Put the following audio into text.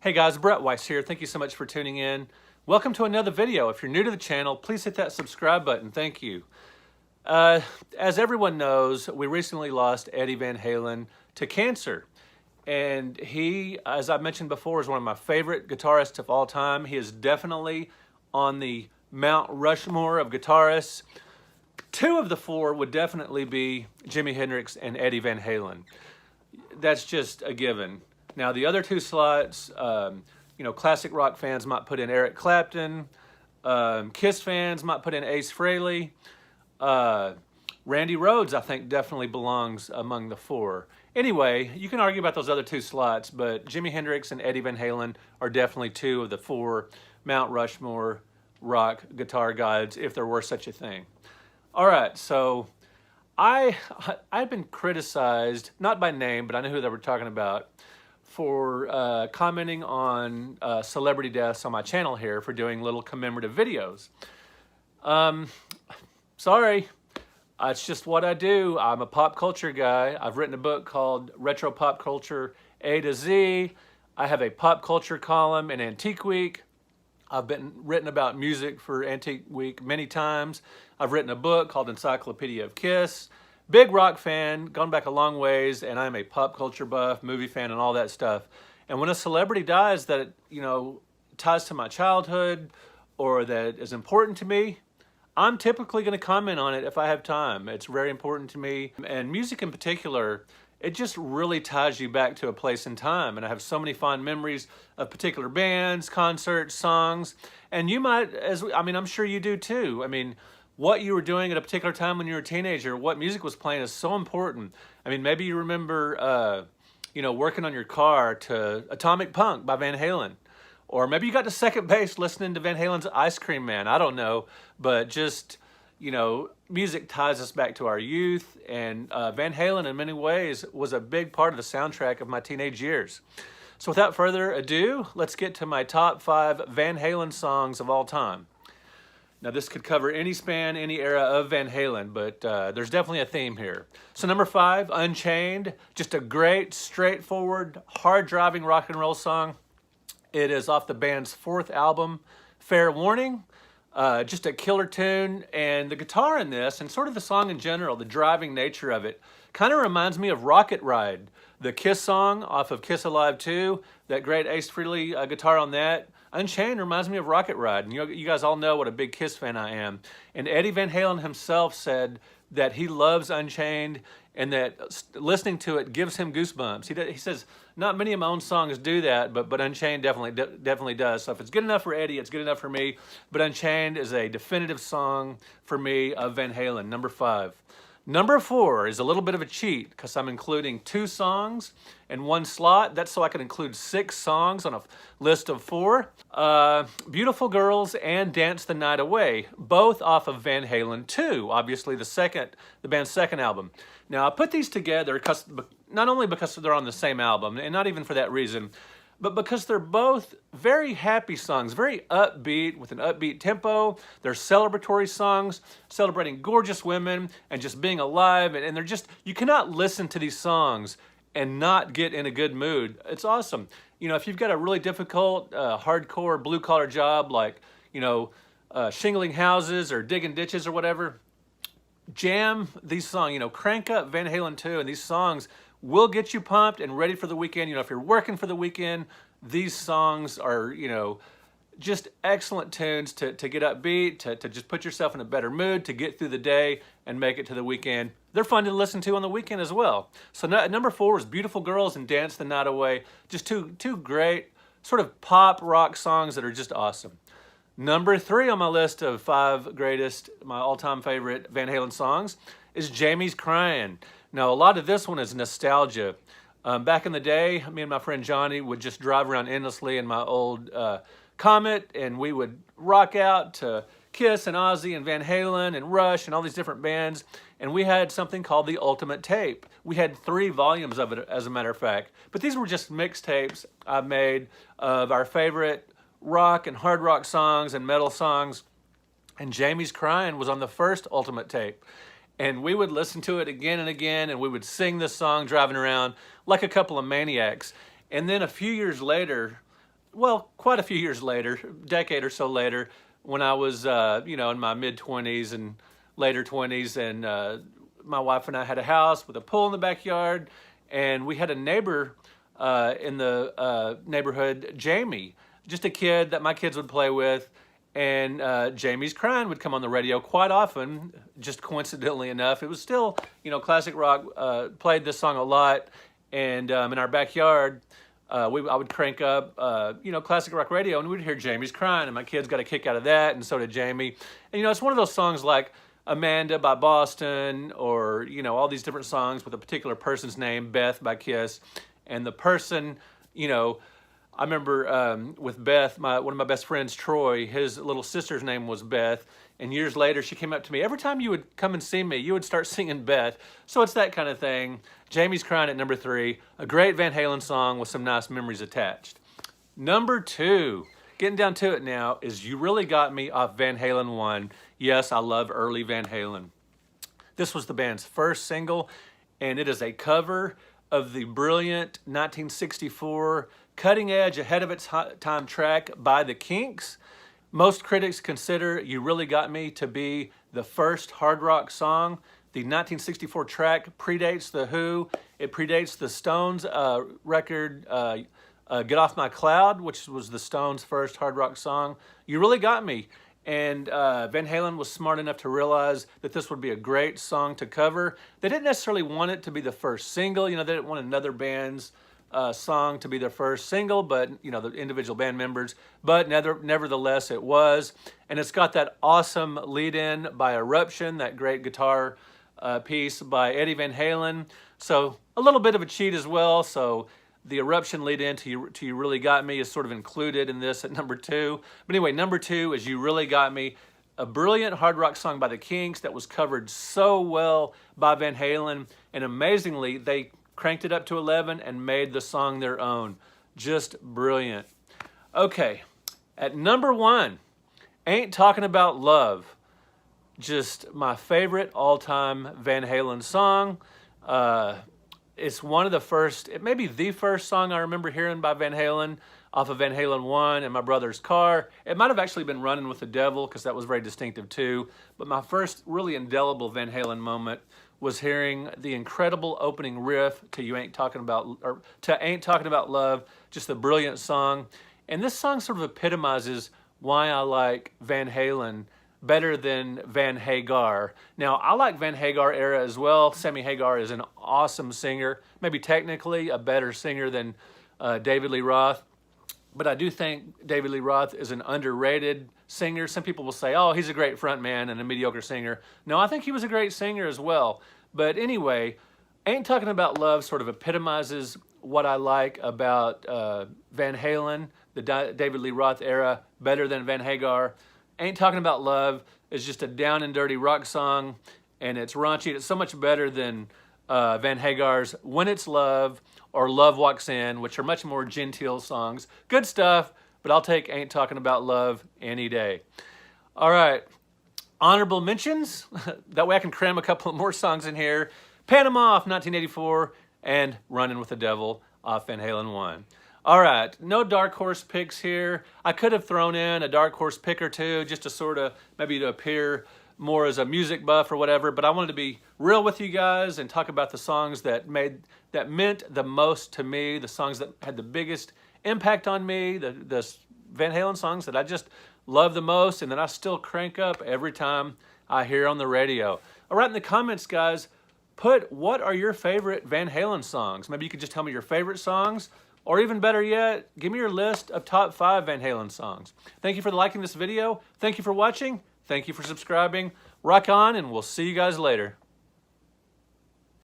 Hey guys, Brett Weiss here. Thank you so much for tuning in. Welcome to another video. If you're new to the channel, please hit that subscribe button. Thank you. As everyone knows, we recently lost Eddie Van Halen to cancer. And he, as I mentioned before, is one of my favorite guitarists of all time. He is definitely on the Mount Rushmore of guitarists. Two of the four would definitely be Jimi Hendrix and Eddie Van Halen. That's just a given. Now, the other two slots, classic rock fans might put in Eric Clapton. Kiss fans might put in Ace Frehley. Randy Rhoads, I think, definitely belongs among the four. Anyway, you can argue about those other two slots, but Jimi Hendrix and Eddie Van Halen are definitely two of the four Mount Rushmore rock guitar gods, if there were such a thing. All right, so I've been criticized, not by name, but I know who they were talking about, for commenting on celebrity deaths on my channel here for doing little commemorative videos. Sorry, it's just what I do. I'm a pop culture guy. I've written a book called Retro Pop Culture A to Z. I have a pop culture column in Antique Week. I've written about music for Antique Week many times. I've written a book called Encyclopedia of Kiss. Big rock fan, gone back a long ways, and I'm a pop culture buff, movie fan, and all that stuff. And when a celebrity dies that, ties to my childhood or that is important to me, I'm typically going to comment on it if I have time. It's very important to me. And music in particular, it just really ties you back to a place in time. And I have so many fond memories of particular bands, concerts, songs. And you might, I'm sure you do too. What you were doing at a particular time when you were a teenager, what music was playing is so important. Maybe you remember, working on your car to Atomic Punk by Van Halen. Or maybe you got to second base listening to Van Halen's Ice Cream Man. I don't know. But just, music ties us back to our youth. And Van Halen, in many ways, was a big part of the soundtrack of my teenage years. So without further ado, let's get to my top 5 Van Halen songs of all time. Now, this could cover any span, any era of Van Halen, but there's definitely a theme here. So number 5, Unchained, just a great, straightforward, hard-driving rock and roll song. It is off the band's 4th album, Fair Warning. Just a killer tune, and the guitar in this, and sort of the song in general, the driving nature of it, kind of reminds me of Rocket Ride, the Kiss song off of Kiss Alive 2, that great Ace Frehley guitar on that. Unchained reminds me of Rocket Ride, and you guys all know what a big Kiss fan I am. And Eddie Van Halen himself said that he loves Unchained and that listening to it gives him goosebumps. He says, not many of my own songs do that, but Unchained definitely does. So if it's good enough for Eddie, it's good enough for me. But Unchained is a definitive song for me of Van Halen, number 5. Number 4 is a little bit of a cheat because I'm including 2 songs in one slot. That's so I can include 6 songs on a list of 4. Beautiful Girls and Dance the Night Away, both off of Van Halen 2, obviously the band's second album. Now, I put these together not only because they're on the same album, and not even for that reason, but because they're both very happy songs, very upbeat, with an upbeat tempo. They're celebratory songs, celebrating gorgeous women and just being alive. And they're just, you cannot listen to these songs and not get in a good mood. It's awesome. If you've got a really difficult, hardcore, blue-collar job like, shingling houses or digging ditches or whatever, jam these songs, crank up Van Halen 2, and these songs will get you pumped and ready for the weekend. If you're working for the weekend, these songs are, just excellent tunes to get upbeat, to just put yourself in a better mood, to get through the day and make it to the weekend. They're fun to listen to on the weekend as well. So number 4 is Beautiful Girls and Dance the Night Away. Just two great sort of pop rock songs that are just awesome. Number 3 on my list of 5 greatest, my all-time favorite Van Halen songs is Jamie's Crying. Now, a lot of this one is nostalgia. Back in the day, me and my friend Johnny would just drive around endlessly in my old Comet, and we would rock out to Kiss and Ozzy and Van Halen and Rush and all these different bands, and we had something called the Ultimate Tape. We had 3 volumes of it, as a matter of fact, but these were just mixtapes I made of our favorite rock and hard rock songs and metal songs, and Jamie's Crying was on the first Ultimate Tape. And we would listen to it again and again, and we would sing this song driving around like a couple of maniacs. And then a few years later, well, quite a few years later, decade or so later, when I was, you know, in my mid-20s and later 20s, and my wife and I had a house with a pool in the backyard, and we had a neighbor in the neighborhood, Jamie, just a kid that my kids would play with, and Jamie's Crying would come on the radio quite often, just coincidentally enough. It was still, you know, classic rock, played this song a lot, and in our backyard, I would crank up, you know, classic rock radio, and we'd hear Jamie's Crying, and my kids got a kick out of that, and so did Jamie. And, you know, it's one of those songs like Amanda by Boston, or, you know, all these different songs with a particular person's name, Beth by Kiss, and the person, you know, I remember with Beth, one of my best friends, Troy, his little sister's name was Beth, and years later she came up to me. Every time you would come and see me, you would start singing Beth. So it's that kind of thing. Jamie's Crying at number 3, a great Van Halen song with some nice memories attached. Number 2, getting down to it now, is You Really Got Me off Van Halen 1. Yes, I love early Van Halen. This was the band's first single, and it is a cover of the brilliant 1964 cutting edge, ahead of its time track by the Kinks. Most critics consider You Really Got Me to be the first hard rock song. The 1964 track predates The Who. It predates the Stones record, Get Off My Cloud, which was the Stones' first hard rock song. You Really Got Me. And Van Halen was smart enough to realize that this would be a great song to cover. They didn't necessarily want it to be the first single. You know, they didn't want another band's song to be their first single, but, you know, the individual band members. But nevertheless, it was. And it's got that awesome lead-in by Eruption, that great guitar piece by Eddie Van Halen. So a little bit of a cheat as well. So the Eruption lead-in to You Really Got Me is sort of included in this at number 2. But anyway, number 2 is You Really Got Me, a brilliant hard rock song by the Kinks that was covered so well by Van Halen. And amazingly, they cranked it up to 11 and made the song their own. Just brilliant. Okay, at number 1, Ain't Talking About Love. Just my favorite all-time Van Halen song. It's one of the first, it may be the first song I remember hearing by Van Halen off of Van Halen 1 in my brother's car. It might have actually been Running with the Devil, because that was very distinctive too. But my first really indelible Van Halen moment was hearing the incredible opening riff to Ain't Talking About Love, just a brilliant song. And this song sort of epitomizes why I like Van Halen better than Van Hagar. Now, I like Van Hagar era as well. Sammy Hagar is an awesome singer, maybe technically a better singer than David Lee Roth. But I do think David Lee Roth is an underrated singer. Some people will say, oh, he's a great frontman and a mediocre singer. No, I think he was a great singer as well. But anyway, Ain't Talking About Love sort of epitomizes what I like about Van Halen, the David Lee Roth era, better than Van Hagar. Ain't Talking About Love is just a down and dirty rock song, and it's raunchy. It's so much better than Van Hagar's When It's Love or Love Walks In, which are much more genteel songs. Good stuff, but I'll take Ain't Talking About Love any day. All right, honorable mentions. That way I can cram a couple of more songs in here. Panama off 1984 and Running with the Devil off Van Halen 1. All right, no dark horse picks here. I could have thrown in a dark horse pick or two just to sort of maybe to appear more as a music buff or whatever, but I wanted to be real with you guys and talk about the songs that meant the most to me, the songs that had the biggest impact on me, the Van Halen songs that I just love the most and that I still crank up every time I hear on the radio. All right, in the comments, guys, put what are your favorite Van Halen songs. Maybe you could just tell me your favorite songs, or even better yet, give me your list of top 5 Van Halen songs. Thank you for liking this video. Thank you for watching. Thank you for subscribing. Rock on, and we'll see you guys later.